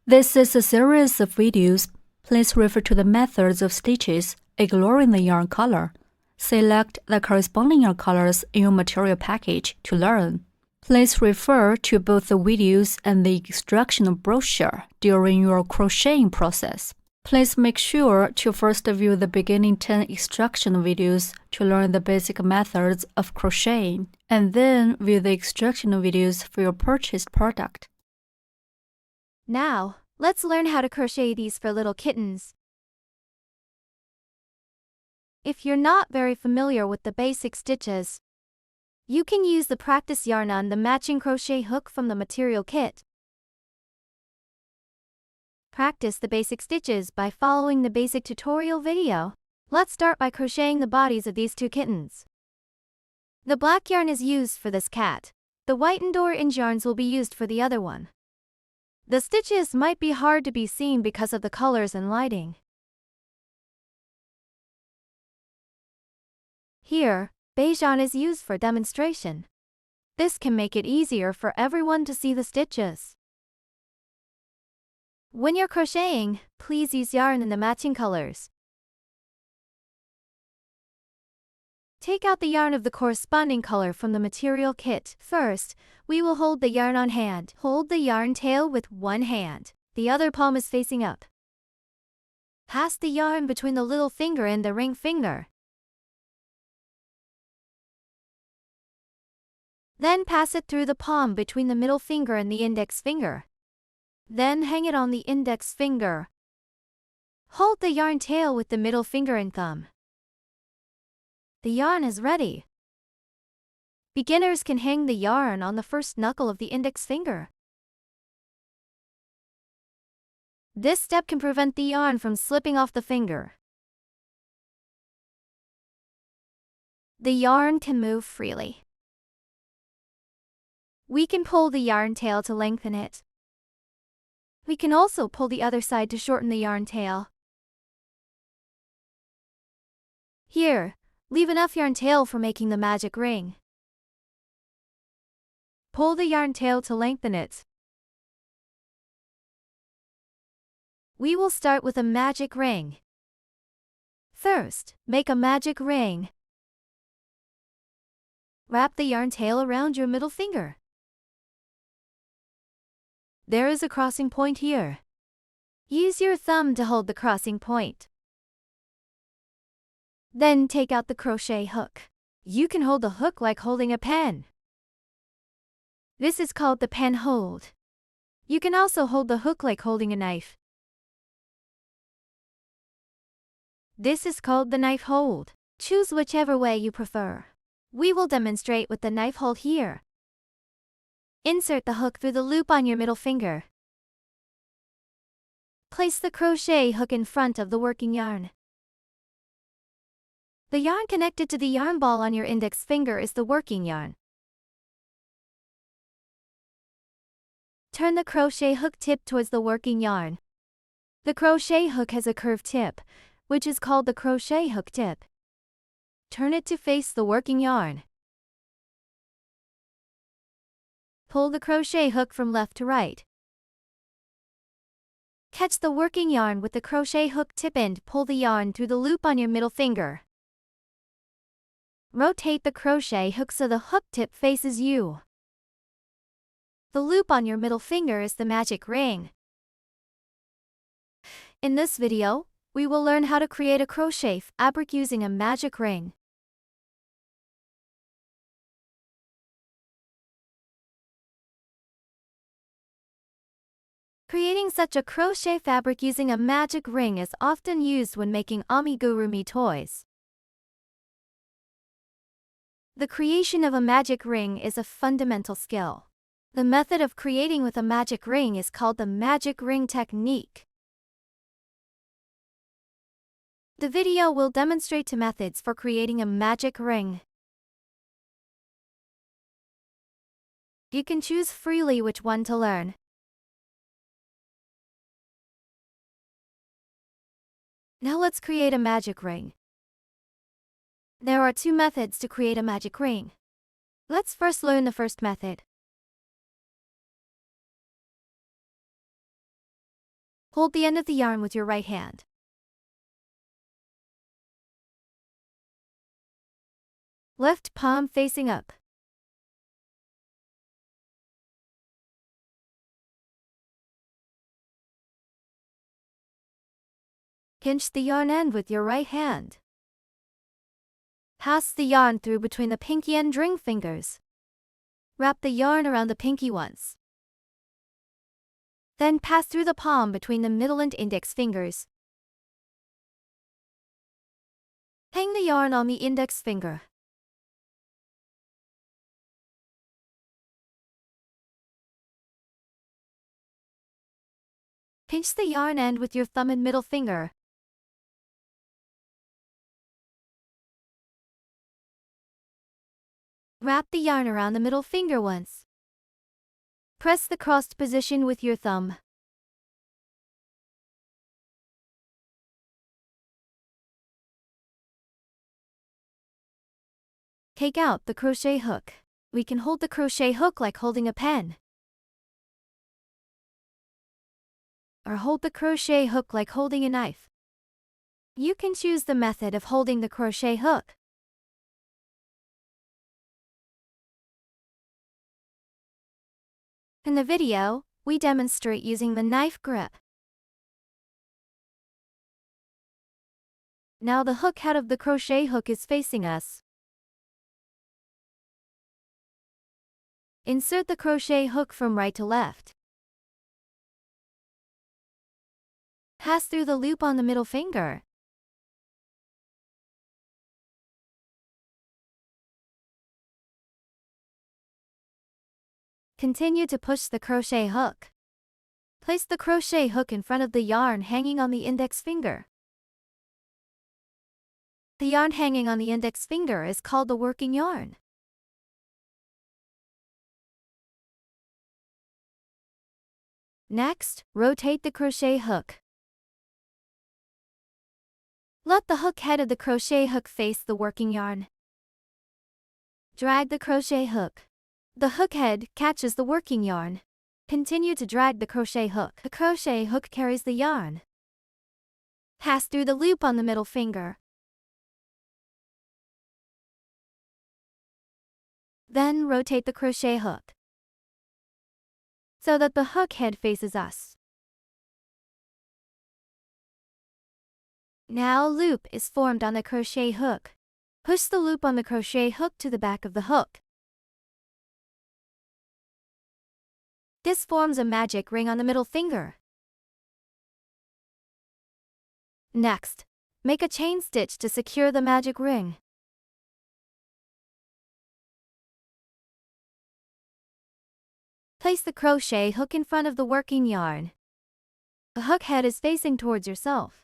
This is a series of videos. Please refer to the methods of stitches, ignoring the yarn color. Select the corresponding yarn colors in your material package to learn. Please refer to both the videos and the instructional brochure during your crocheting process. Please make sure to first view the beginning 10 instructional videos to learn the basic methods of crocheting, and then view the instructional videos for your purchased product. Now, let's learn how to crochet these for little kittens. If you're not very familiar with the basic stitches, you can use the practice yarn on the matching crochet hook from the material kit. Practice the basic stitches by following the basic tutorial video. Let's start by crocheting the bodies of these two kittens. The black yarn is used for this cat. The white and orange yarns will be used for the other one. The stitches might be hard to be seen because of the colors and lighting. Here, beige yarn is used for demonstration. This can make it easier for everyone to see the stitches. When you're crocheting, please use yarn in the matching colors. Take out the yarn of the corresponding color from the material kit. First, we will hold the yarn on hand. Hold the yarn tail with one hand. The other palm is facing up. Pass the yarn between the little finger and the ring finger. Then pass it through the palm between the middle finger and the index finger. Then hang it on the index finger. Hold the yarn tail with the middle finger and thumb. The yarn is ready. Beginners can hang the yarn on the first knuckle of the index finger. This step can prevent the yarn from slipping off the finger. The yarn can move freely. We can pull the yarn tail to lengthen it. We can also pull the other side to shorten the yarn tail. Here, leave enough yarn tail for making the magic ring. Pull the yarn tail to lengthen it. We will start with a magic ring. First, make a magic ring. Wrap the yarn tail around your middle finger. There is a crossing point here. Use your thumb to hold the crossing point. Then take out the crochet hook. You can hold the hook like holding a pen. This is called the pen hold. You can also hold the hook like holding a knife. This is called the knife hold. Choose whichever way you prefer. We will demonstrate with the knife hold here. Insert the hook through the loop on your middle finger. Place the crochet hook in front of the working yarn. The yarn connected to the yarn ball on your index finger is the working yarn. Turn the crochet hook tip towards the working yarn. The crochet hook has a curved tip, which is called the crochet hook tip. Turn it to face the working yarn. Pull the crochet hook from left to right. Catch the working yarn with the crochet hook tip and pull the yarn through the loop on your middle finger. Rotate the crochet hook so the hook tip faces you. The loop on your middle finger is the magic ring. In this video, we will learn how to create a crochet fabric using a magic ring. Creating such a crochet fabric using a magic ring is often used when making amigurumi toys. The creation of a magic ring is a fundamental skill. The method of creating with a magic ring is called the magic ring technique. The video will demonstrate two methods for creating a magic ring. You can choose freely which one to learn. Now let's create a magic ring. There are two methods to create a magic ring. Let's first learn the first method. Hold the end of the yarn with your right hand. Left palm facing up. Pinch the yarn end with your right hand. Pass the yarn through between the pinky and ring fingers. Wrap the yarn around the pinky once. Then pass through the palm between the middle and index fingers. Hang the yarn on the index finger. Pinch the yarn end with your thumb and middle finger. Wrap the yarn around the middle finger once. Press the crossed position with your thumb. Take out the crochet hook. We can hold the crochet hook like holding a pen, or hold the crochet hook like holding a knife. You can choose the method of holding the crochet hook. In the video, we demonstrate using the knife grip. Now the hook head of the crochet hook is facing us. Insert the crochet hook from right to left. Pass through the loop on the middle finger. Continue to push the crochet hook. Place the crochet hook in front of the yarn hanging on the index finger. The yarn hanging on the index finger is called the working yarn. Next, rotate the crochet hook. Let the hook head of the crochet hook face the working yarn. Drag the crochet hook. The hook head catches the working yarn. Continue to drag the crochet hook. The crochet hook carries the yarn. Pass through the loop on the middle finger. Then rotate the crochet hook so that the hook head faces us. Now a loop is formed on the crochet hook. Push the loop on the crochet hook to the back of the hook. This forms a magic ring on the middle finger. Next, make a chain stitch to secure the magic ring. Place the crochet hook in front of the working yarn. The hook head is facing towards yourself.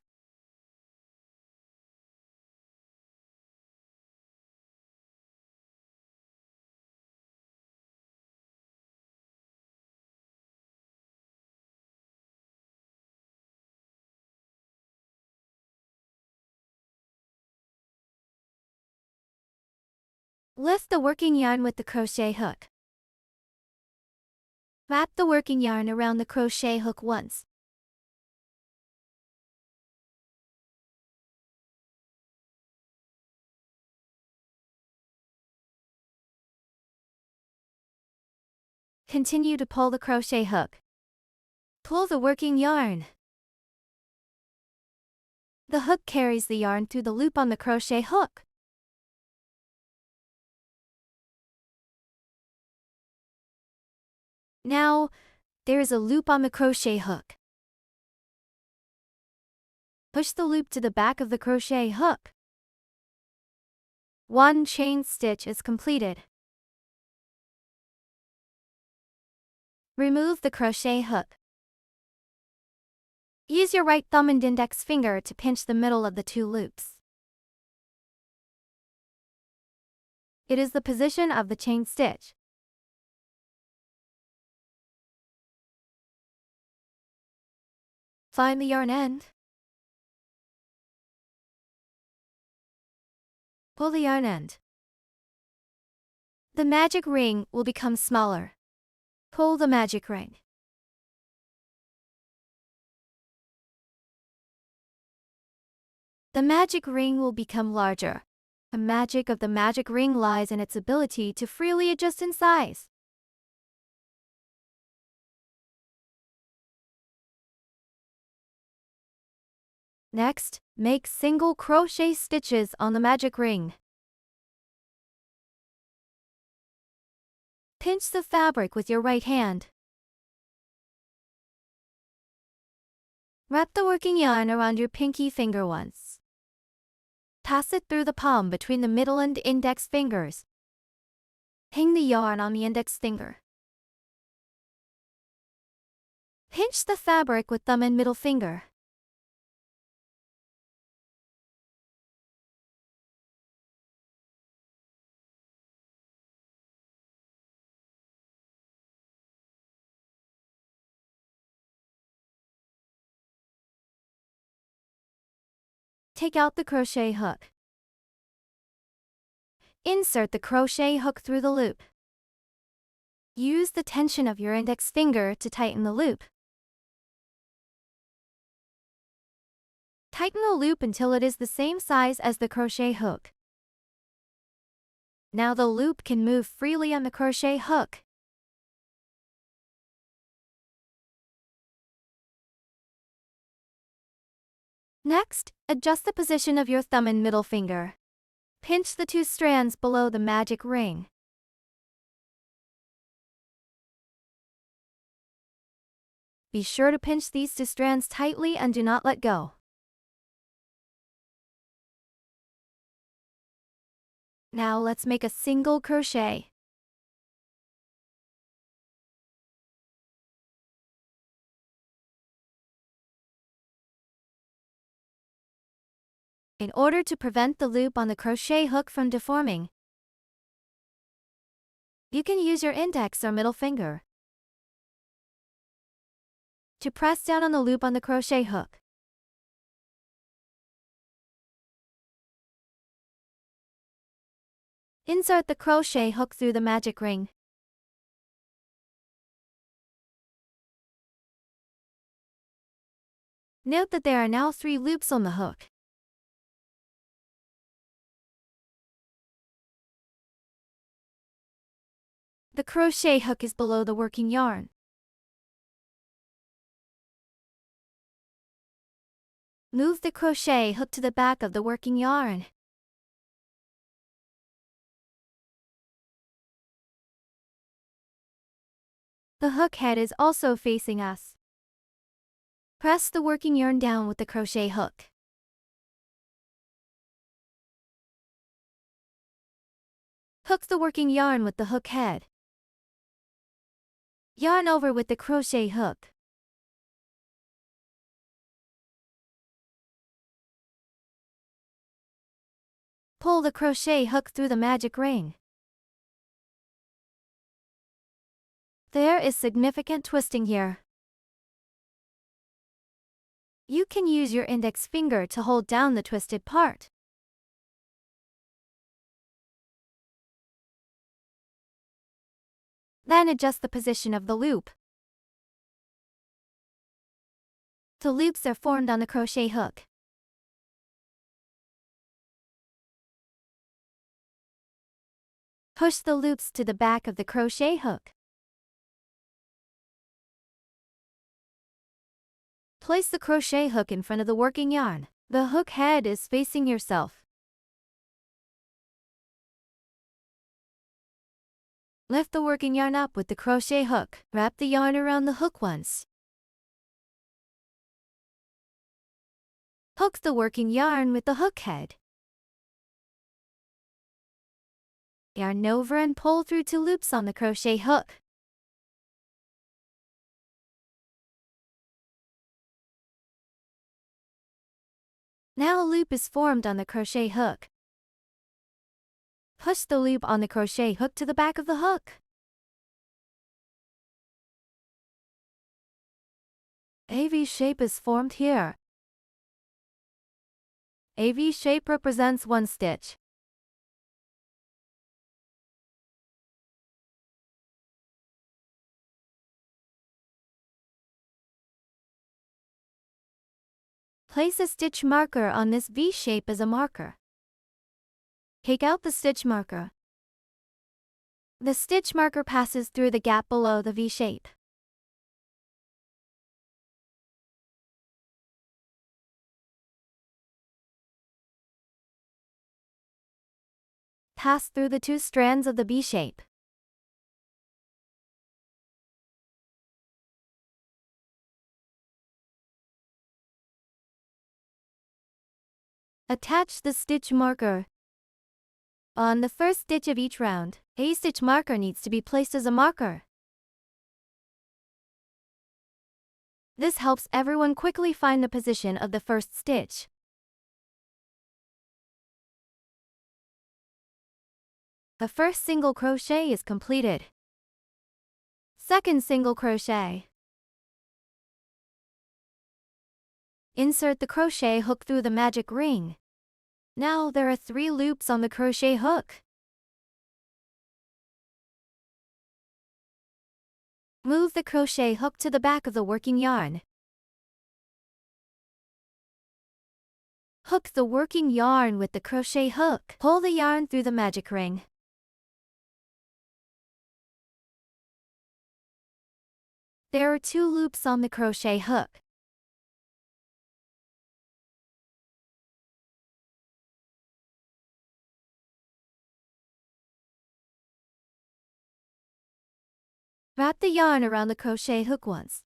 Lift the working yarn with the crochet hook. Wrap the working yarn around the crochet hook once. Continue to pull the crochet hook. Pull the working yarn. The hook carries the yarn through the loop on the crochet hook. Now, there is a loop on the crochet hook. Push the loop to the back of the crochet hook. One chain stitch is completed. Remove the crochet hook. Use your right thumb and index finger to pinch the middle of the two loops. It is the position of the chain stitch. Find the yarn end. Pull the yarn end. The magic ring will become smaller. Pull the magic ring. the magic ring will become larger. The magic of the magic ring lies in its ability to freely adjust in size. Next, make single crochet stitches on the magic ring. Pinch the fabric with your right hand. Wrap the working yarn around your pinky finger once. Pass it through the palm between the middle and index fingers. Hang the yarn on the index finger. Pinch the fabric with thumb and middle finger. Take out the crochet hook. Insert the crochet hook through the loop. Use the tension of your index finger to tighten the loop. Tighten the loop until it is the same size as the crochet hook. Now the loop can move freely on the crochet hook. Next, adjust the position of your thumb and middle finger. Pinch the two strands below the magic ring. Be sure to pinch these two strands tightly and do not let go. Now let's make a single crochet. In order to prevent the loop on the crochet hook from deforming, you can use your index or middle finger to press down on the loop on the crochet hook. Insert the crochet hook through the magic ring. Note that there are now 3 loops on the hook. The crochet hook is below the working yarn. Move the crochet hook to the back of the working yarn. The hook head is also facing us. Press the working yarn down with the crochet hook. Hook the working yarn with the hook head. Yarn over with the crochet hook. Pull the crochet hook through the magic ring. There is significant twisting here. You can use your index finger to hold down the twisted part. Then adjust the position of the loop. The loops are formed on the crochet hook. Push the loops to the back of the crochet hook. Place the crochet hook in front of the working yarn. The hook head is facing yourself. Lift the working yarn up with the crochet hook. Wrap the yarn around the hook once. Hook the working yarn with the hook head. Yarn over and pull through 2 loops on the crochet hook. Now a loop is formed on the crochet hook. Push the loop on the crochet hook to the back of the hook. A V shape is formed here. A V shape represents 1 stitch. Place a stitch marker on this V shape as a marker. Take out the stitch marker. The stitch marker passes through the gap below the V shape. Pass through the two strands of the V shape. Attach the stitch marker. On the first stitch of each round, a stitch marker needs to be placed as a marker. This helps everyone quickly find the position of the first stitch. The first single crochet is completed. Second single crochet. Insert the crochet hook through the magic ring. Now there are 3 loops on the crochet hook. Move the crochet hook to the back of the working yarn. Hook the working yarn with the crochet hook. Pull the yarn through the magic ring. There are 2 loops on the crochet hook. Wrap the yarn around the crochet hook once.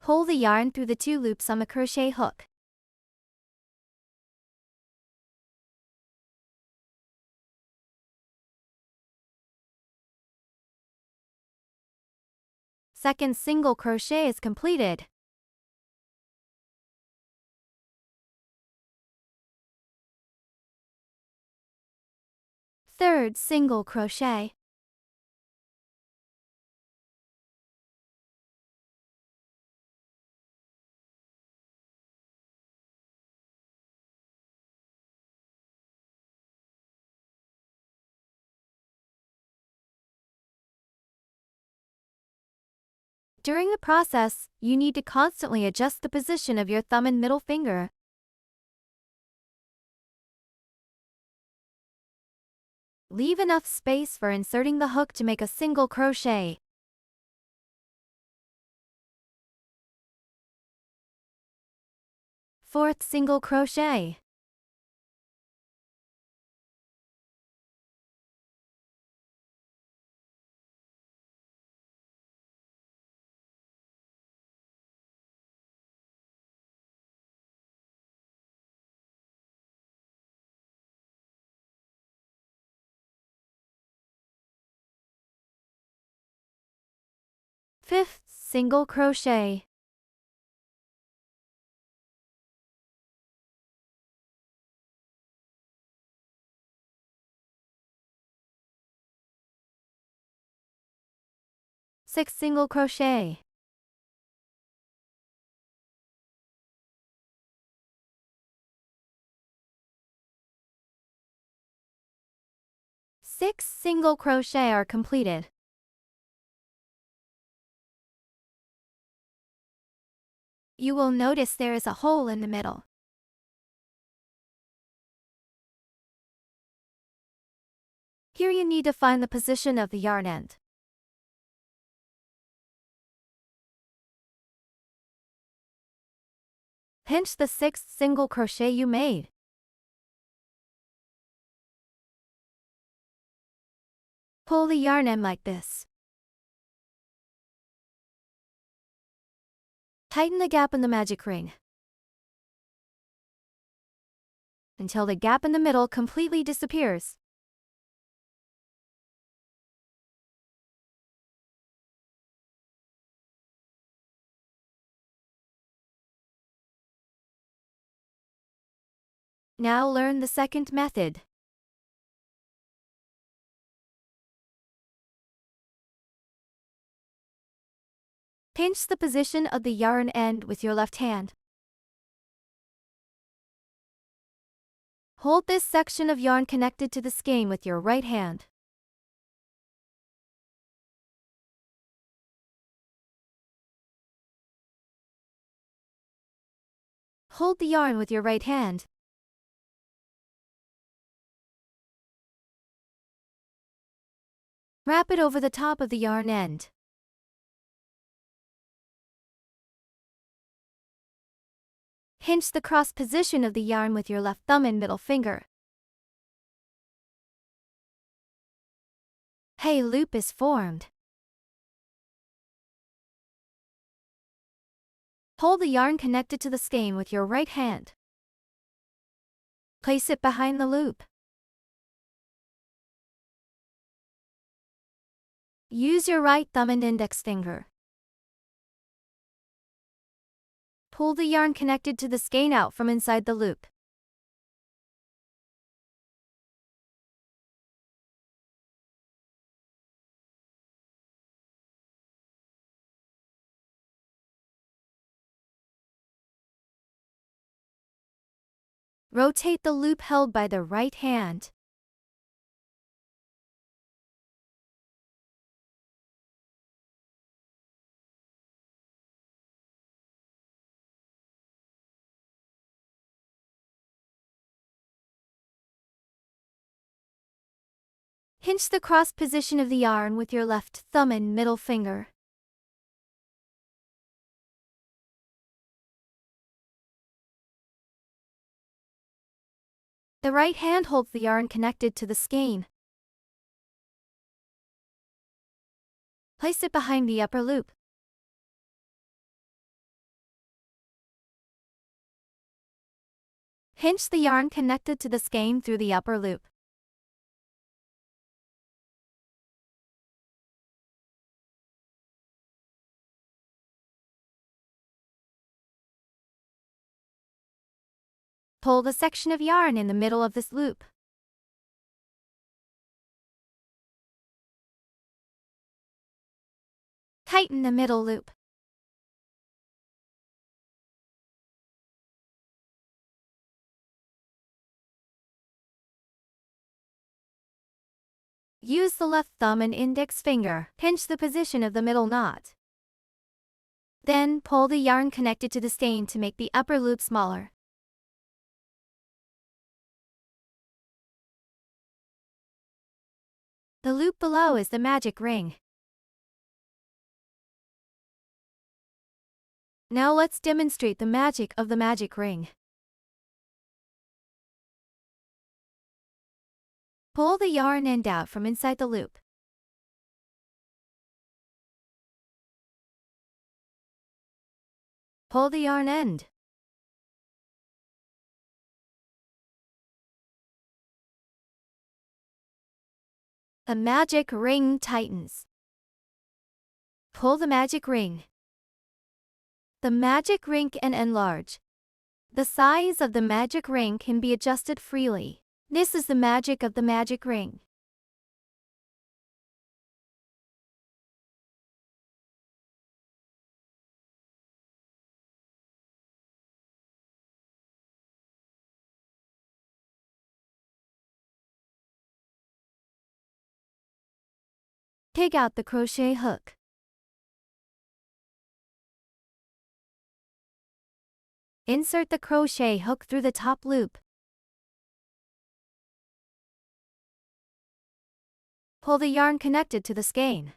Pull the yarn through the 2 loops on the crochet hook. Second single crochet is completed. Third single crochet. During the process, you need to constantly adjust the position of your thumb and middle finger. Leave enough space for inserting the hook to make a single crochet. Fourth single crochet. Fifth single crochet. Sixth single crochet. Six single crochet are completed. You will notice there is a hole in the middle. Here you need to find the position of the yarn end. Pinch the sixth single crochet you made. Pull the yarn end like this. Tighten the gap in the magic ring until the gap in the middle completely disappears. Now learn the second method. Pinch the position of the yarn end with your left hand. Hold this section of yarn connected to the skein with your right hand. Hold the yarn with your right hand. Wrap it over the top of the yarn end. Hinge the cross position of the yarn with your left thumb and middle finger. A loop is formed. Hold the yarn connected to the skein with your right hand. Place it behind the loop. Use your right thumb and index finger. Pull the yarn connected to the skein out from inside the loop. Rotate the loop held by the right hand. Hinge the cross position of the yarn with your left thumb and middle finger. The right hand holds the yarn connected to the skein. Place it behind the upper loop. Hinge the yarn connected to the skein through the upper loop. Pull the section of yarn in the middle of this loop. Tighten the middle loop. Use the left thumb and index finger. Pinch the position of the middle knot. Then pull the yarn connected to the skein to make the upper loop smaller. The loop below is the magic ring. Now let's demonstrate the magic of the magic ring. Pull the yarn end out from inside the loop. Pull the yarn end. The magic ring tightens. Pull the magic ring. The magic ring can enlarge. The size of the magic ring can be adjusted freely. This is the magic of the magic ring. Take out the crochet hook. Insert the crochet hook through the top loop. Pull the yarn connected to the skein.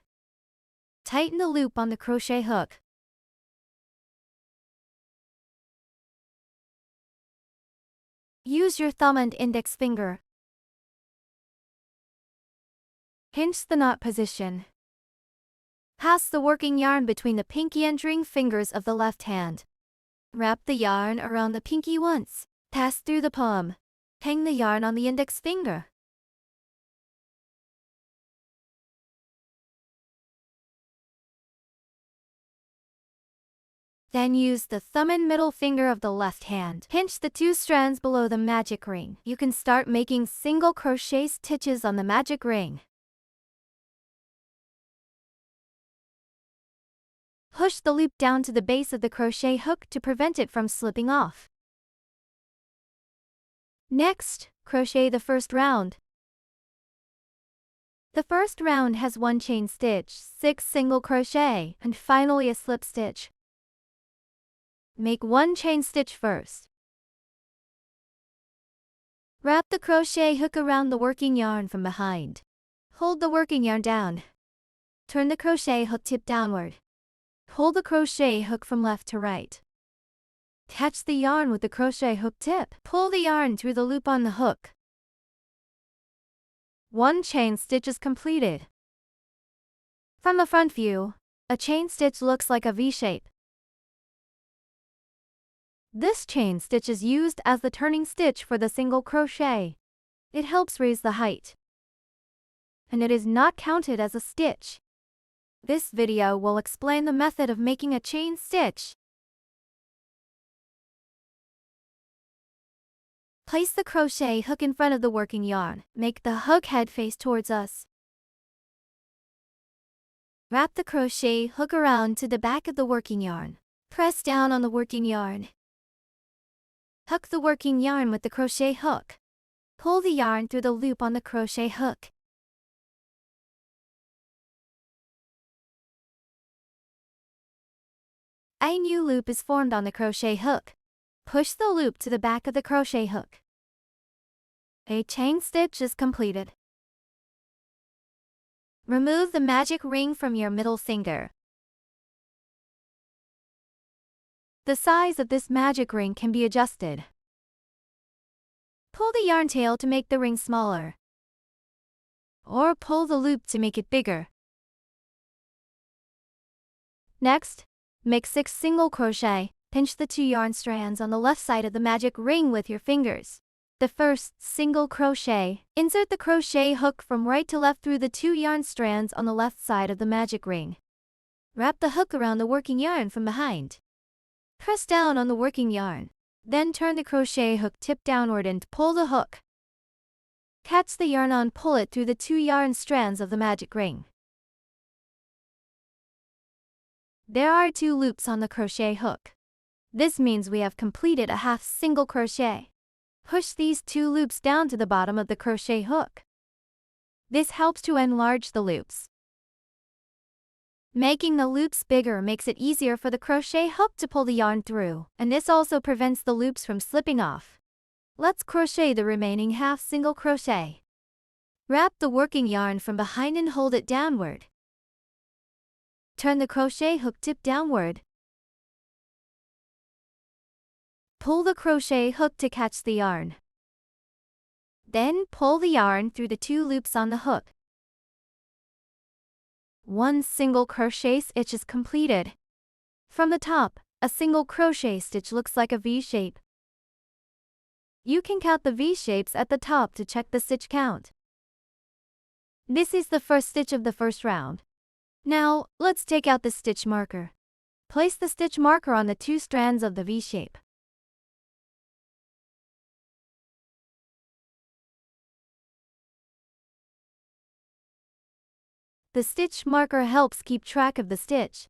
Tighten the loop on the crochet hook. Use your thumb and index finger. Hinge the knot position. Pass the working yarn between the pinky and ring fingers of the left hand. Wrap the yarn around the pinky once. Pass through the palm. Hang the yarn on the index finger. Then use the thumb and middle finger of the left hand. Pinch the two strands below the magic ring. You can start making single crochet stitches on the magic ring. Push the loop down to the base of the crochet hook to prevent it from slipping off. Next, crochet the first round. The first round has 1 chain stitch, 6 single crochet, and finally a slip stitch. Make one chain stitch first. Wrap the crochet hook around the working yarn from behind. Hold the working yarn down. Turn the crochet hook tip downward. Pull the crochet hook from left to right. Catch the yarn with the crochet hook tip. Pull the yarn through the loop on the hook. One chain stitch is completed. From the front view, a chain stitch looks like a V shape. This chain stitch is used as the turning stitch for the single crochet. It helps raise the height, and it is not counted as a stitch. This video will explain the method of making a chain stitch. Place the crochet hook in front of the working yarn. Make the hook head face towards us. Wrap the crochet hook around to the back of the working yarn. Press down on the working yarn. Hook the working yarn with the crochet hook. Pull the yarn through the loop on the crochet hook. A new loop is formed on the crochet hook. Push the loop to the back of the crochet hook. A chain stitch is completed. Remove the magic ring from your middle finger. The size of this magic ring can be adjusted. Pull the yarn tail to make the ring smaller, or pull the loop to make it bigger. Next, make 6 single crochet. Pinch the 2 yarn strands on the left side of the magic ring with your fingers. The first single crochet, insert the crochet hook from right to left through the 2 yarn strands on the left side of the magic ring. Wrap the hook around the working yarn from behind. Press down on the working yarn. Then turn the crochet hook tip downward and pull the hook. Catch the yarn on, pull it through the 2 yarn strands of the magic ring. There are 2 loops on the crochet hook. This means we have completed a half single crochet. Push these 2 loops down to the bottom of the crochet hook. This helps to enlarge the loops. Making the loops bigger makes it easier for the crochet hook to pull the yarn through, and this also prevents the loops from slipping off. Let's crochet the remaining half single crochet. Wrap the working yarn from behind and hold it downward. Turn the crochet hook tip downward. Pull the crochet hook to catch the yarn. Then pull the yarn through the 2 loops on the hook. 1 single crochet stitch is completed. From the top, a single crochet stitch looks like a V shape. You can count the V shapes at the top to check the stitch count. This is the first stitch of the first round. Now, let's take out the stitch marker. Place the stitch marker on the 2 strands of the V shape. The stitch marker helps keep track of the stitch.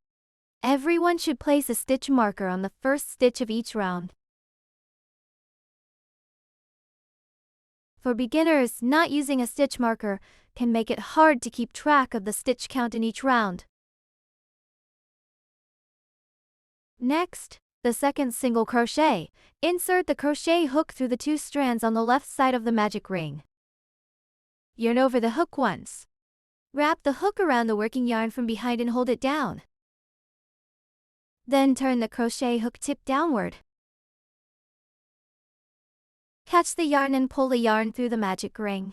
Everyone should place a stitch marker on the first stitch of each round. For beginners, not using a stitch marker can make it hard to keep track of the stitch count in each round. Next, the second single crochet. Insert the crochet hook through the 2 strands on the left side of the magic ring. Yarn over the hook once. Wrap the hook around the working yarn from behind and hold it down. Then turn the crochet hook tip downward. Catch the yarn and pull the yarn through the magic ring.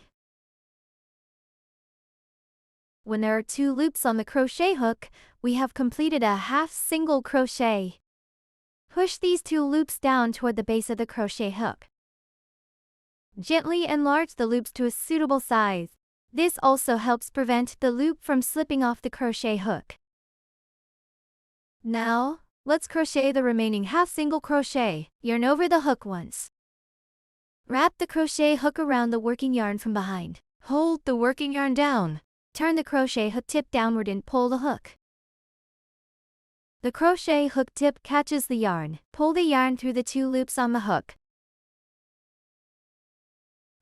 When there are 2 loops on the crochet hook, we have completed a half single crochet. Push these 2 loops down toward the base of the crochet hook. Gently enlarge the loops to a suitable size. This also helps prevent the loop from slipping off the crochet hook. Now, let's crochet the remaining half single crochet. Yarn over the hook once. Wrap the crochet hook around the working yarn from behind. Hold the working yarn down. Turn the crochet hook tip downward and pull the hook. The crochet hook tip catches the yarn. Pull the yarn through the 2 loops on the hook.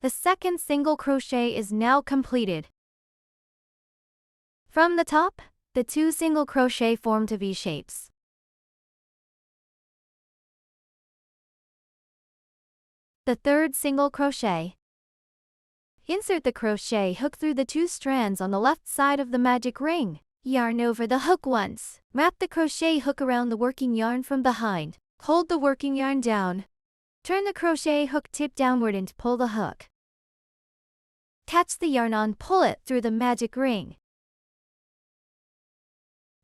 The second single crochet is now completed. From the top, the 2 single crochet form to V shapes. The third single crochet. Insert the crochet hook through the 2 strands on the left side of the magic ring. Yarn over the hook once. Wrap the crochet hook around the working yarn from behind. Hold the working yarn down. Turn the crochet hook tip downward and pull the hook. Catch the yarn on, pull it through the magic ring.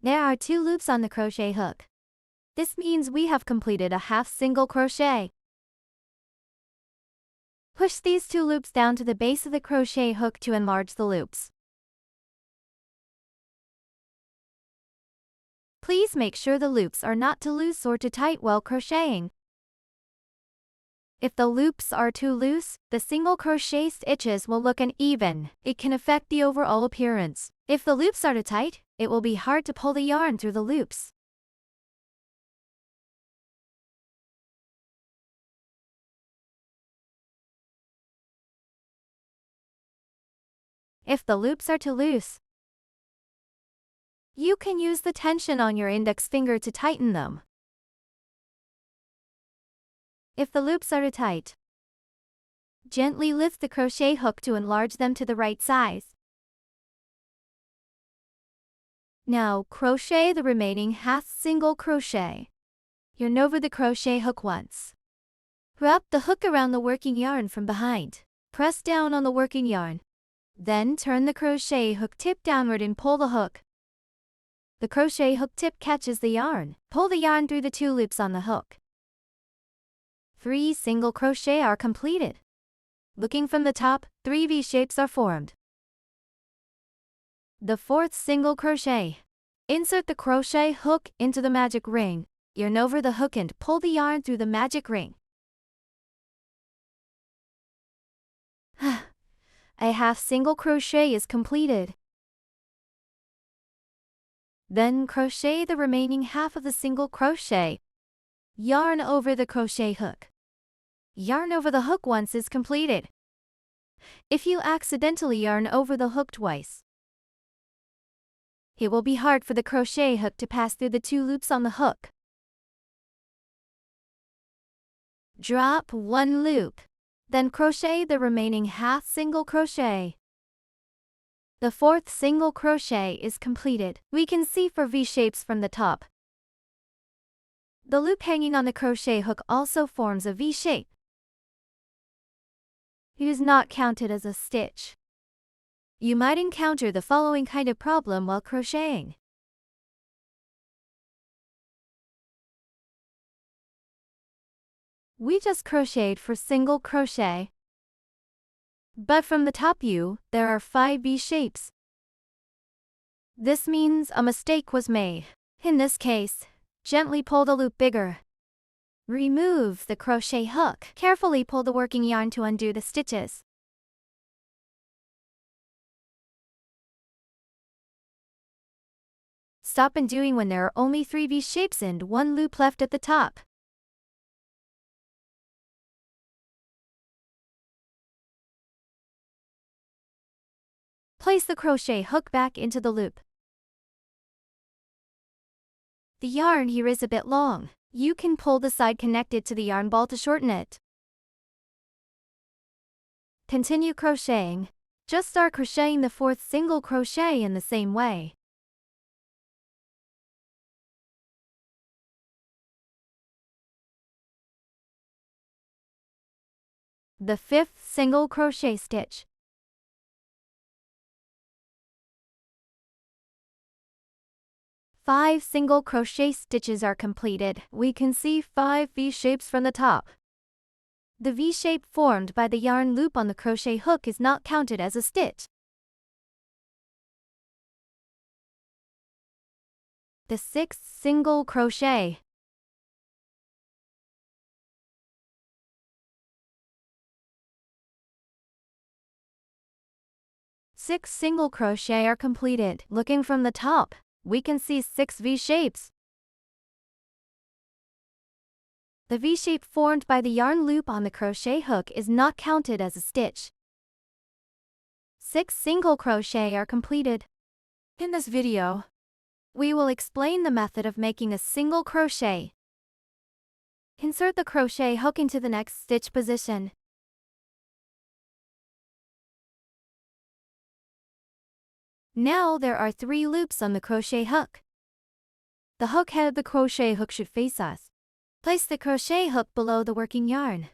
There are 2 loops on the crochet hook. This means we have completed a half single crochet. Push these 2 loops down to the base of the crochet hook to enlarge the loops. Please make sure the loops are not too loose or too tight while crocheting. If the loops are too loose, the single crochet stitches will look uneven. It can affect the overall appearance. If the loops are too tight, it will be hard to pull the yarn through the loops. If the loops are too loose, you can use the tension on your index finger to tighten them. If the loops are too tight, gently lift the crochet hook to enlarge them to the right size. Now crochet the remaining half single crochet. Yarn over the crochet hook once. Wrap the hook around the working yarn from behind. Press down on the working yarn. Then turn the crochet hook tip downward and pull the hook. The crochet hook tip catches the yarn. Pull the yarn through the 2 loops on the hook. 3 single crochet are completed. Looking from the top, 3 V-shapes are formed. The 4th single crochet. Insert the crochet hook into the magic ring. Yarn over the hook and pull the yarn through the magic ring. A half single crochet is completed. Then crochet the remaining half of the single crochet. Yarn over the crochet hook. Yarn over the hook once is completed. If you accidentally yarn over the hook twice, it will be hard for the crochet hook to pass through the 2 loops on the hook. Drop 1 loop. Then crochet the remaining half single crochet. The 4th single crochet is completed. We can see 4 V-shapes from the top. The loop hanging on the crochet hook also forms a V-shape. It is not counted as a stitch. You might encounter the following kind of problem while crocheting. We just crocheted for single crochet. But from the top view, there are 5 V-shapes. This means a mistake was made. In this case, gently pull the loop bigger. Remove the crochet hook. Carefully pull the working yarn to undo the stitches. Stop undoing when there are only 3 V-shapes and 1 loop left at the top. Place the crochet hook back into the loop. The yarn here is a bit long. You can pull the side connected to the yarn ball to shorten it. Continue crocheting. Just start crocheting the 4th single crochet in the same way. The 5th single crochet stitch. Five single crochet stitches are completed. We can see 5 V-shapes from the top. The V-shape formed by the yarn loop on the crochet hook is not counted as a stitch. The 6th single crochet. Six single crochet are completed. Looking from the top, we can see 6 V-shapes. The V-shape formed by the yarn loop on the crochet hook is not counted as a stitch. 6 single crochet are completed. In this video, we will explain the method of making a single crochet. Insert the crochet hook into the next stitch position. Now there are 3 loops on the crochet hook. The hook head of the crochet hook should face us. Place the crochet hook below the working yarn.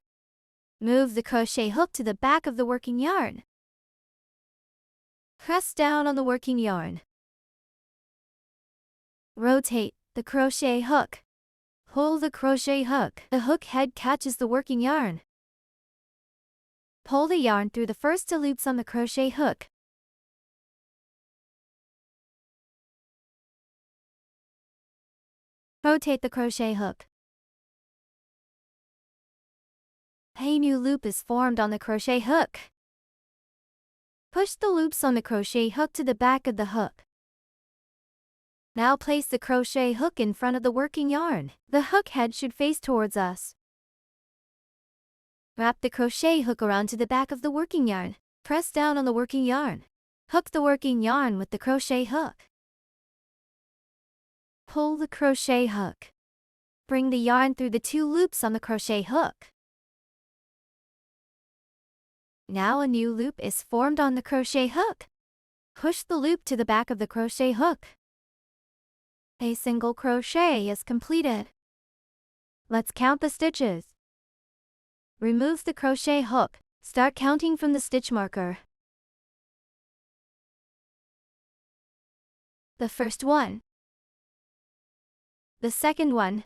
Move the crochet hook to the back of the working yarn. Press down on the working yarn. Rotate the crochet hook. Pull the crochet hook. The hook head catches the working yarn. Pull the yarn through the first 2 loops on the crochet hook. Rotate the crochet hook. A new loop is formed on the crochet hook. Push the loops on the crochet hook to the back of the hook. Now place the crochet hook in front of the working yarn. The hook head should face towards us. Wrap the crochet hook around to the back of the working yarn. Press down on the working yarn. Hook the working yarn with the crochet hook. Pull the crochet hook. Bring the yarn through the 2 loops on the crochet hook. Now a new loop is formed on the crochet hook. Push the loop to the back of the crochet hook. A single crochet is completed. Let's count the stitches. Remove the crochet hook. Start counting from the stitch marker. The first one. The second one.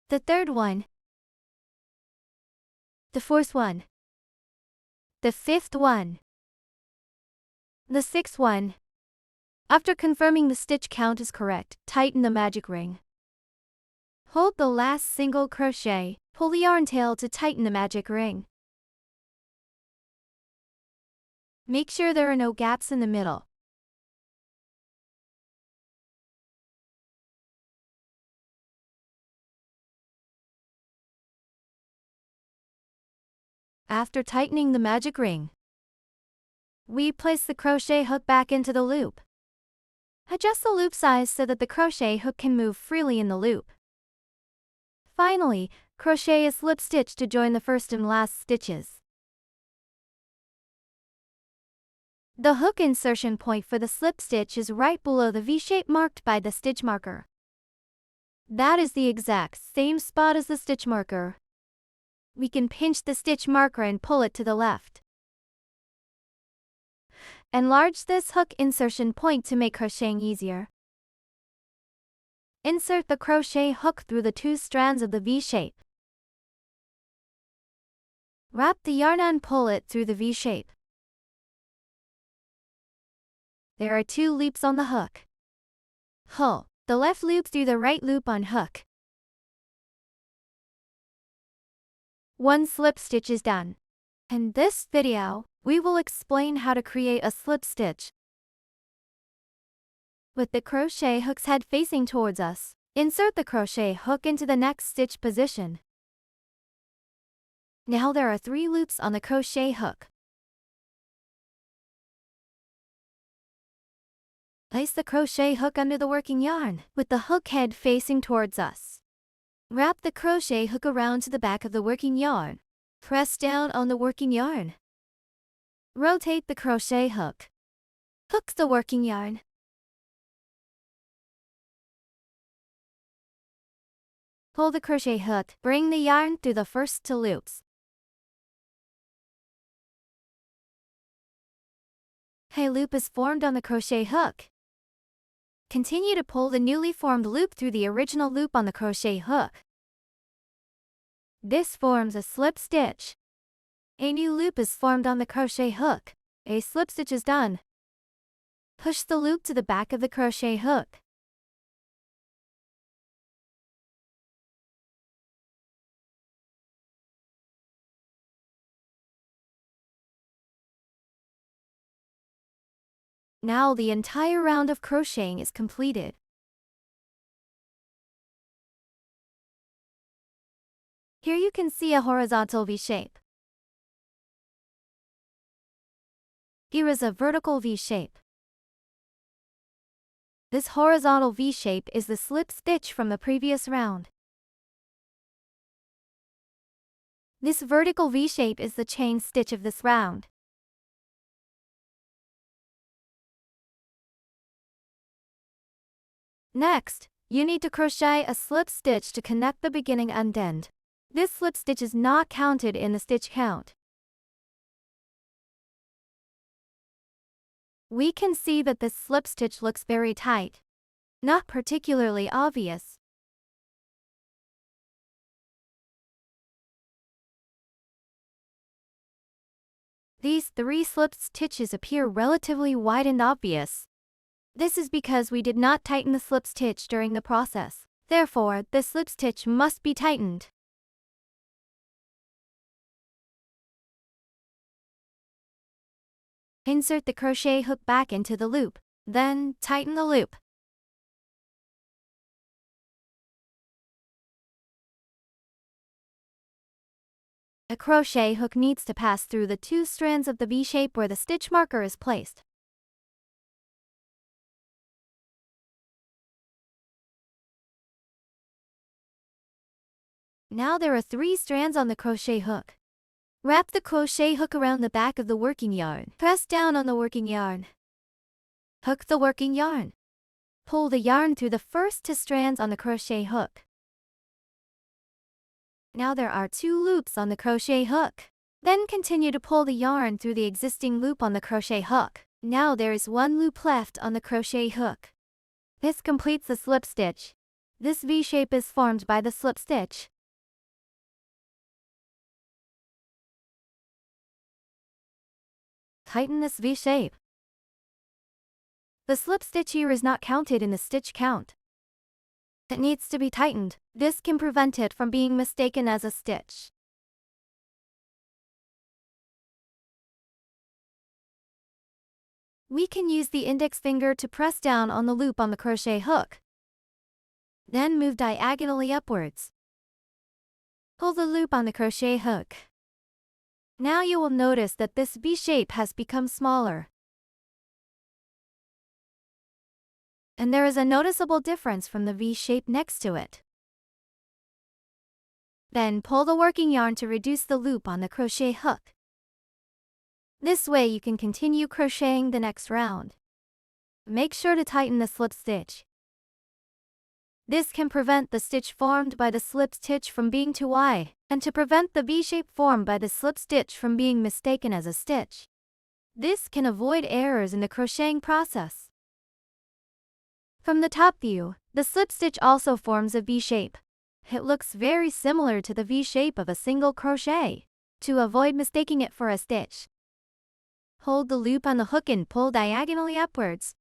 The third one. The fourth one. The fifth one. The sixth one. After confirming the stitch count is correct, tighten the magic ring. Hold the last single crochet, pull the yarn tail to tighten the magic ring. Make sure there are no gaps in the middle. After tightening the magic ring, we place the crochet hook back into the loop. Adjust the loop size so that the crochet hook can move freely in the loop. Finally, crochet a slip stitch to join the first and last stitches. The hook insertion point for the slip stitch is right below the V-shape marked by the stitch marker. That is the exact same spot as the stitch marker. We can pinch the stitch marker and pull it to the left. Enlarge this hook insertion point to make crocheting easier. Insert the crochet hook through the 2 strands of the V-shape. Wrap the yarn and pull it through the V-shape. There are 2 loops on the hook. Pull the left loop through the right loop on hook. 1 slip stitch is done. In this video, we will explain how to create a slip stitch. With the crochet hook's head facing towards us, insert the crochet hook into the next stitch position. Now there are 3 loops on the crochet hook. Place the crochet hook under the working yarn, with the hook head facing towards us. Wrap the crochet hook around to the back of the working yarn. Press down on the working yarn. Rotate the crochet hook. Hook the working yarn. Pull the crochet hook. Bring the yarn through the first 2 loops. A loop is formed on the crochet hook. Continue to pull the newly formed loop through the original loop on the crochet hook. This forms a slip stitch. A new loop is formed on the crochet hook. A slip stitch is done. Push the loop to the back of the crochet hook. Now the entire round of crocheting is completed. Here you can see a horizontal V shape. Here is a vertical V shape. This horizontal V shape is the slip stitch from the previous round. This vertical V shape is the chain stitch of this round. Next, you need to crochet a slip stitch to connect the beginning and end. This slip stitch is not counted in the stitch count. We can see that this slip stitch looks very tight, not particularly obvious. These 3 slip stitches appear relatively wide and obvious. This is because we did not tighten the slip stitch during the process. Therefore, the slip stitch must be tightened. Insert the crochet hook back into the loop, then tighten the loop. A crochet hook needs to pass through the 2 strands of the V shape where the stitch marker is placed. Now there are 3 strands on the crochet hook. Wrap the crochet hook around the back of the working yarn. Press down on the working yarn. Hook the working yarn. Pull the yarn through the first 2 strands on the crochet hook. Now there are 2 loops on the crochet hook. Then continue to pull the yarn through the existing loop on the crochet hook. Now there is 1 loop left on the crochet hook. This completes the slip stitch. This V shape is formed by the slip stitch. Tighten this V shape. The slip stitch here is not counted in the stitch count. It needs to be tightened. This can prevent it from being mistaken as a stitch. We can use the index finger to press down on the loop on the crochet hook. Then move diagonally upwards. Pull the loop on the crochet hook. Now you will notice that this V shape has become smaller. And there is a noticeable difference from the V shape next to it. Then pull the working yarn to reduce the loop on the crochet hook. This way you can continue crocheting the next round. Make sure to tighten the slip stitch. This can prevent the stitch formed by the slip stitch from being too wide, and to prevent the V shape formed by the slip stitch from being mistaken as a stitch. This can avoid errors in the crocheting process. From the top view, the slip stitch also forms a V shape. It looks very similar to the V shape of a single crochet. To avoid mistaking it for a stitch, hold the loop on the hook and pull diagonally upwards.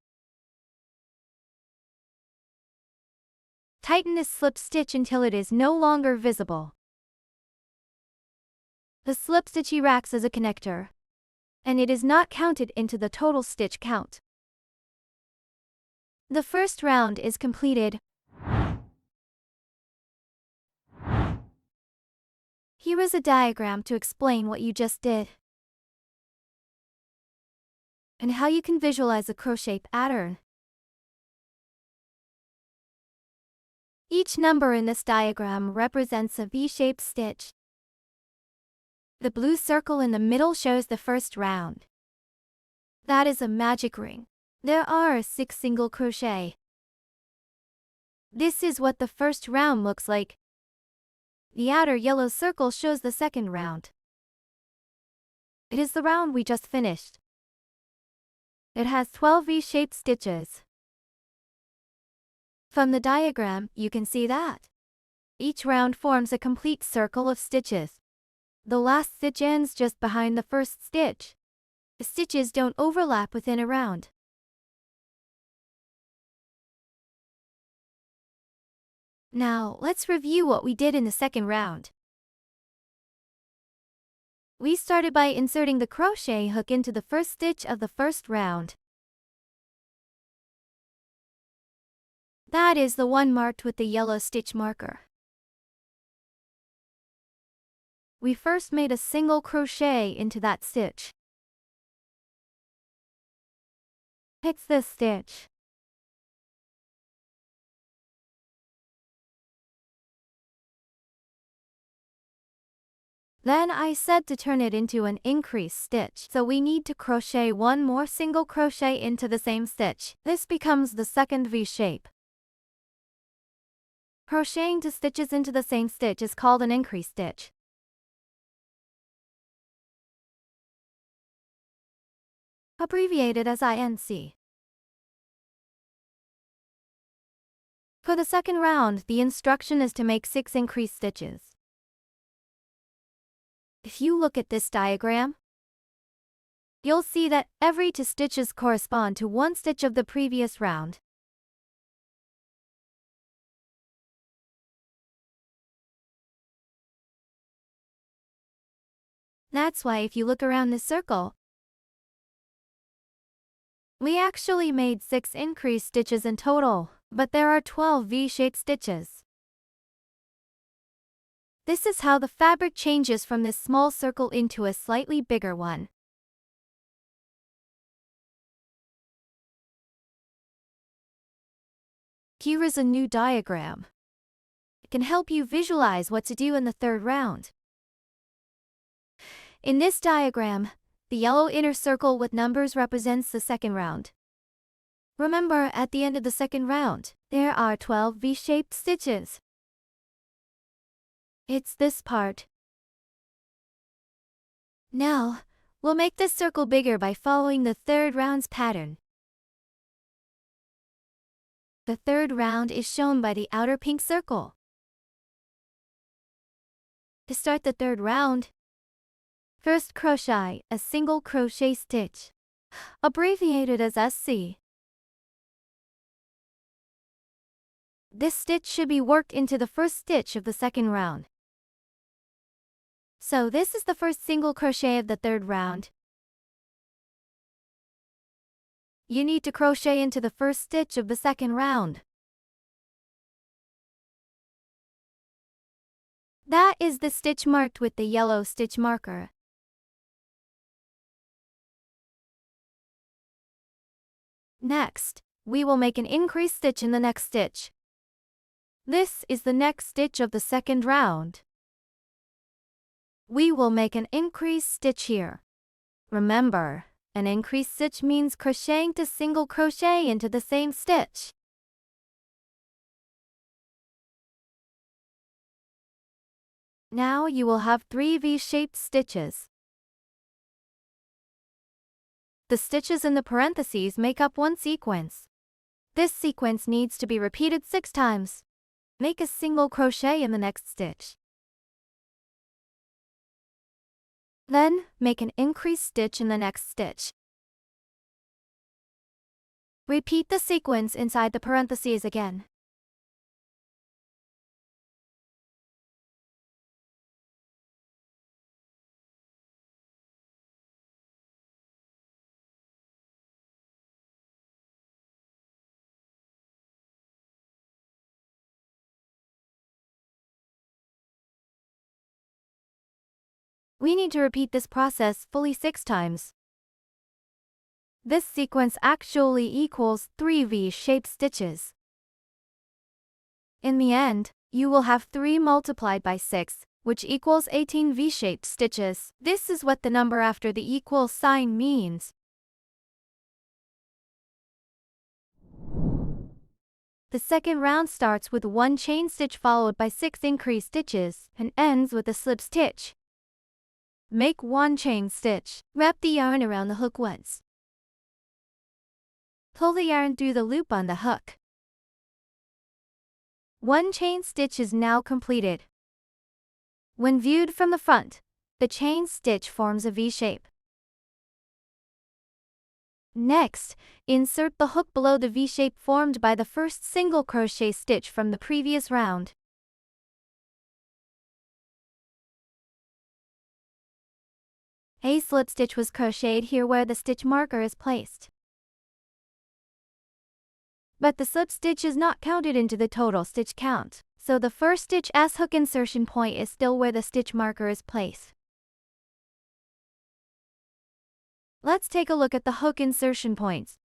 Tighten this slip stitch until it is no longer visible. The slip stitch here acts as a connector, and it is not counted into the total stitch count. The first round is completed. Here is a diagram to explain what you just did, and how you can visualize a crochet pattern. Each number in this diagram represents a V-shaped stitch. The blue circle in the middle shows the first round. That is a magic ring. There are 6 single crochet. This is what the first round looks like. The outer yellow circle shows the second round. It is the round we just finished. It has 12 V-shaped stitches. From the diagram, you can see that each round forms a complete circle of stitches. The last stitch ends just behind the first stitch. The stitches don't overlap within a round. Now, let's review what we did in the second round. We started by inserting the crochet hook into the first stitch of the first round. That is the one marked with the yellow stitch marker. We first made a single crochet into that stitch. Fix this stitch. Then I said to turn it into an increase stitch, so we need to crochet one more single crochet into the same stitch. This becomes the second V shape. Crocheting 2 stitches into the same stitch is called an increase stitch. Abbreviated as INC. For the second round, the instruction is to make 6 increase stitches. If you look at this diagram, you'll see that every 2 stitches correspond to 1 stitch of the previous round. That's why if you look around this circle, we actually made 6 increase stitches in total, but there are 12 V-shaped stitches. This is how the fabric changes from this small circle into a slightly bigger one. Here is a new diagram. It can help you visualize what to do in the third round. In this diagram, the yellow inner circle with numbers represents the second round. Remember, at the end of the second round, there are 12 V-shaped stitches. It's this part. Now, we'll make this circle bigger by following the third round's pattern. The third round is shown by the outer pink circle. To start the third round, first crochet a single crochet stitch, abbreviated as SC. This stitch should be worked into the first stitch of the second round. So this is the first single crochet of the third round. You need to crochet into the first stitch of the second round. That is the stitch marked with the yellow stitch marker. Next, we will make an increase stitch in the next stitch. This is the next stitch of the second round. We will make an increase stitch here. Remember, an increase stitch means crocheting 2 single crochet into the same stitch. Now you will have 3 V-shaped stitches. The stitches in the parentheses make up one sequence. This sequence needs to be repeated 6 times. Make a single crochet in the next stitch. Then, make an increase stitch in the next stitch. Repeat the sequence inside the parentheses again. We need to repeat this process fully 6 times. This sequence actually equals 3 V-shaped stitches. In the end, you will have 3 multiplied by 6, which equals 18 V-shaped stitches. This is what the number after the equal sign means. The second round starts with 1 chain stitch followed by 6 increase stitches and ends with a slip stitch. Make 1 chain stitch. Wrap the yarn around the hook once. Pull the yarn through the loop on the hook. 1 chain stitch is now completed. When viewed from the front, the chain stitch forms a V shape. Next, insert the hook below the V shape formed by the first single crochet stitch from the previous round. A slip stitch was crocheted here where the stitch marker is placed. But the slip stitch is not counted into the total stitch count, so the first stitch S hook insertion point is still where the stitch marker is placed. Let's take a look at the hook insertion points.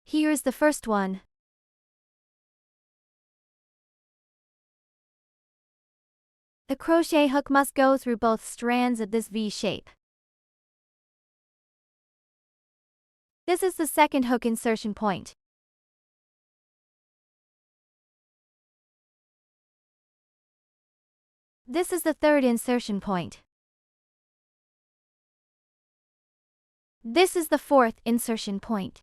Here's the first one. The crochet hook must go through both strands of this V shape. This is the second hook insertion point. This is the third insertion point. This is the fourth insertion point.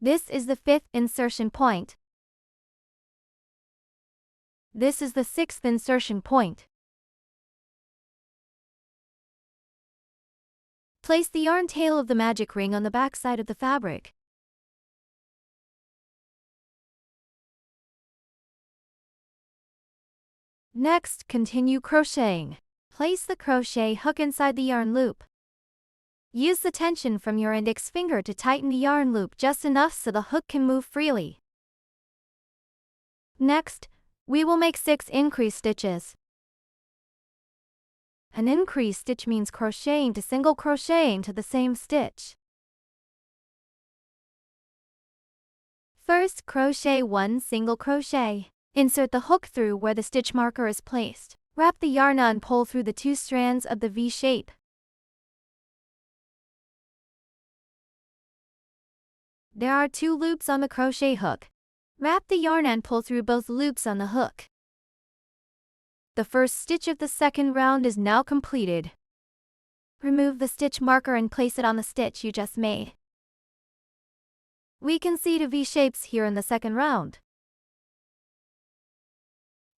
This is the fifth insertion point. This is the sixth insertion point. Place the yarn tail of the magic ring on the back side of the fabric. Next, continue crocheting. Place the crochet hook inside the yarn loop. Use the tension from your index finger to tighten the yarn loop just enough so the hook can move freely. Next, we will make 6 increase stitches. An increase stitch means crocheting to single crocheting to the same stitch. First, crochet 1 single crochet. Insert the hook through where the stitch marker is placed. Wrap the yarn and pull through the 2 strands of the V shape. There are 2 loops on the crochet hook. Wrap the yarn and pull through both loops on the hook. The first stitch of the second round is now completed. Remove the stitch marker and place it on the stitch you just made. We can see 2 V shapes here in the second round.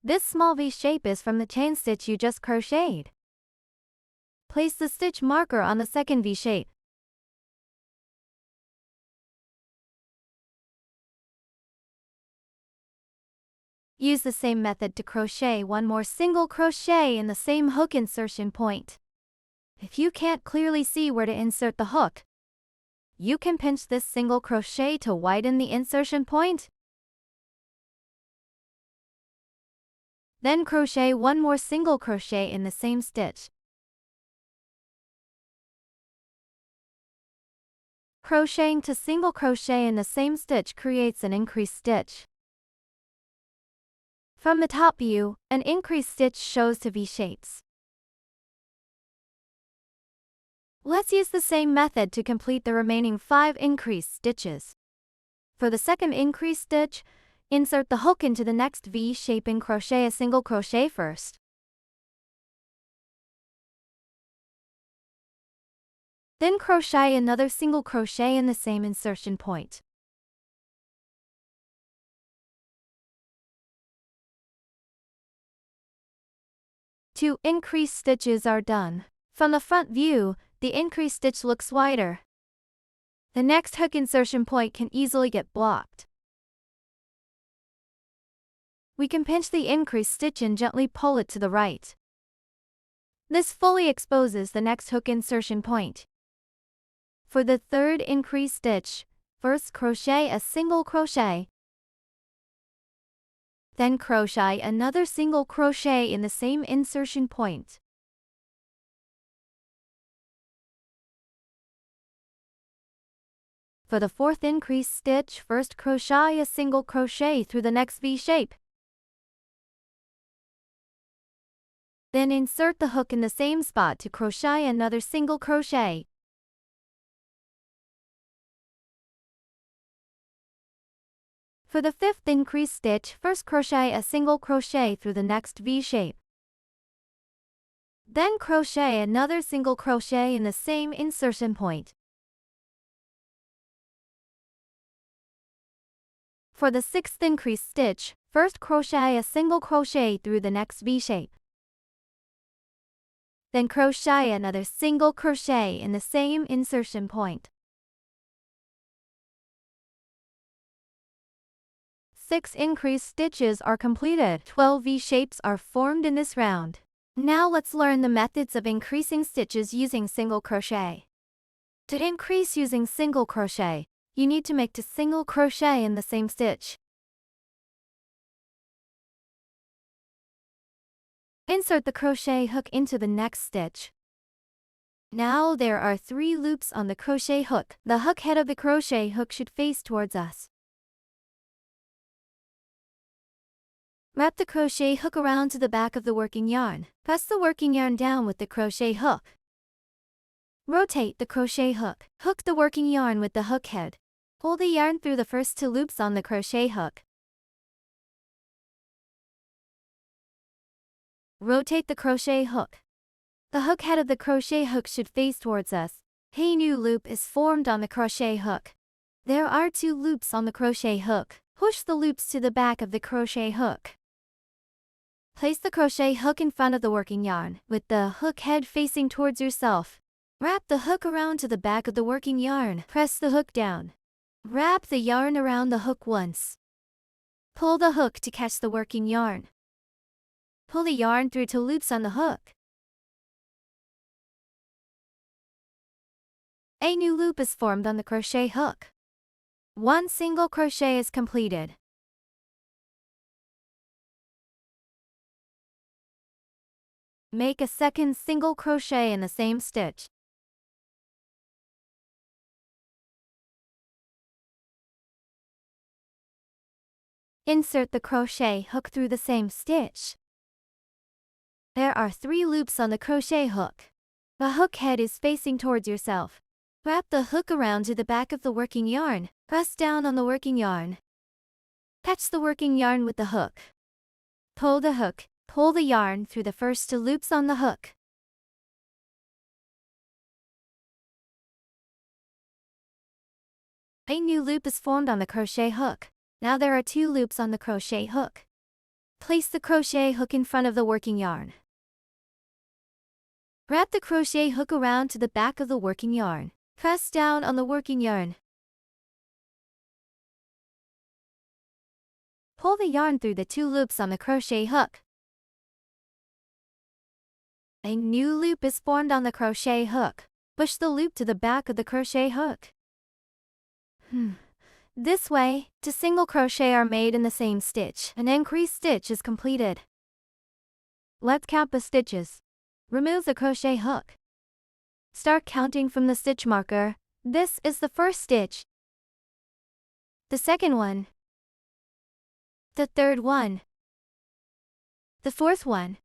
This small V shape is from the chain stitch you just crocheted. Place the stitch marker on the second V shape. Use the same method to crochet 1 more single crochet in the same hook insertion point. If you can't clearly see where to insert the hook, you can pinch this single crochet to widen the insertion point. Then crochet 1 more single crochet in the same stitch. Crocheting to single crochet in the same stitch creates an increased stitch. From the top view, an increased stitch shows 2 V shapes. Let's use the same method to complete the remaining 5 increased stitches. For the second increased stitch, insert the hook into the next V shape and crochet a single crochet first. Then crochet another single crochet in the same insertion point. Two increased stitches are done. From the front view, the increased stitch looks wider. The next hook insertion point can easily get blocked. We can pinch the increased stitch and gently pull it to the right. This fully exposes the next hook insertion point. For the third increased stitch, first crochet a single crochet. Then crochet another single crochet in the same insertion point. For the fourth increased stitch, first crochet a single crochet through the next V shape. Then insert the hook in the same spot to crochet another single crochet. For the fifth increased stitch, first crochet a single crochet through the next V shape. Then crochet another single crochet in the same insertion point. For the sixth increased stitch, first crochet a single crochet through the next V shape. Then crochet another single crochet in the same insertion point. 6 increased stitches are completed. 12 V shapes are formed in this round. Now let's learn the methods of increasing stitches using single crochet. To increase using single crochet, you need to make 2 single crochet in the same stitch. Insert the crochet hook into the next stitch. Now there are 3 loops on the crochet hook. The hook head of the crochet hook should face towards us. Wrap the crochet hook around to the back of the working yarn. Press the working yarn down with the crochet hook. Rotate the crochet hook. Hook the working yarn with the hook head. Pull the yarn through the first 2 loops on the crochet hook. Rotate the crochet hook. The hook head of the crochet hook should face towards us. A new loop is formed on the crochet hook. There are 2 loops on the crochet hook. Push the loops to the back of the crochet hook. Place the crochet hook in front of the working yarn, with the hook head facing towards yourself. Wrap the hook around to the back of the working yarn. Press the hook down. Wrap the yarn around the hook once. Pull the hook to catch the working yarn. Pull the yarn through 2 loops on the hook. A new loop is formed on the crochet hook. 1 single crochet is completed. Make a second single crochet in the same stitch. Insert the crochet hook through the same stitch. There are 3 loops on the crochet hook. The hook head is facing towards yourself. Wrap the hook around to the back of the working yarn. Press down on the working yarn. Catch the working yarn with the hook. Pull the hook. Pull the yarn through the first 2 loops on the hook. A new loop is formed on the crochet hook. Now there are 2 loops on the crochet hook. Place the crochet hook in front of the working yarn. Wrap the crochet hook around to the back of the working yarn. Press down on the working yarn. Pull the yarn through the 2 loops on the crochet hook. A new loop is formed on the crochet hook. Push the loop to the back of the crochet hook. This way, 2 single crochet are made in the same stitch. An increased stitch is completed. Let's count the stitches. Remove the crochet hook. Start counting from the stitch marker. This is the first stitch. The second one. The third one. The fourth one.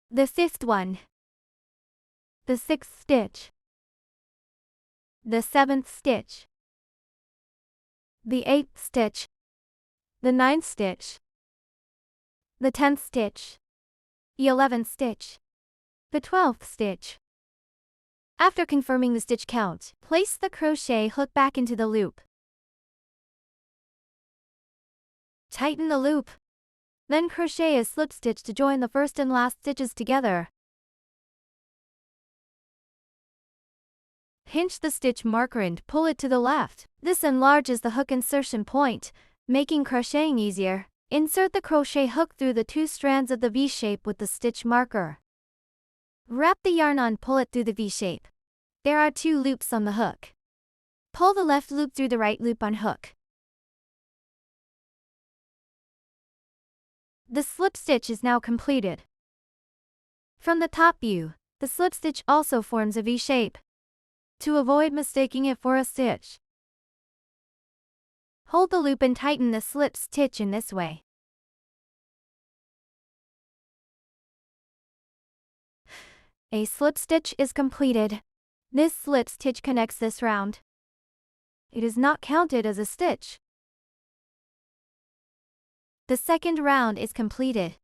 The fifth one. The 6th stitch. The 7th stitch. The 8th stitch. The 9th stitch. The 10th stitch. The 11th stitch. The 12th stitch. After confirming the stitch count, place the crochet hook back into the loop. Tighten the loop. Then crochet a slip stitch to join the first and last stitches together. Pinch the stitch marker and pull it to the left. This enlarges the hook insertion point, making crocheting easier. Insert the crochet hook through the 2 strands of the V-shape with the stitch marker. Wrap the yarn on, pull it through the V-shape. There are 2 loops on the hook. Pull the left loop through the right loop on hook. The slip stitch is now completed. From the top view, the slip stitch also forms a V-shape. To avoid mistaking it for a stitch, hold the loop and tighten the slip stitch in this way. A slip stitch is completed. This slip stitch connects this round. It is not counted as a stitch. The second round is completed.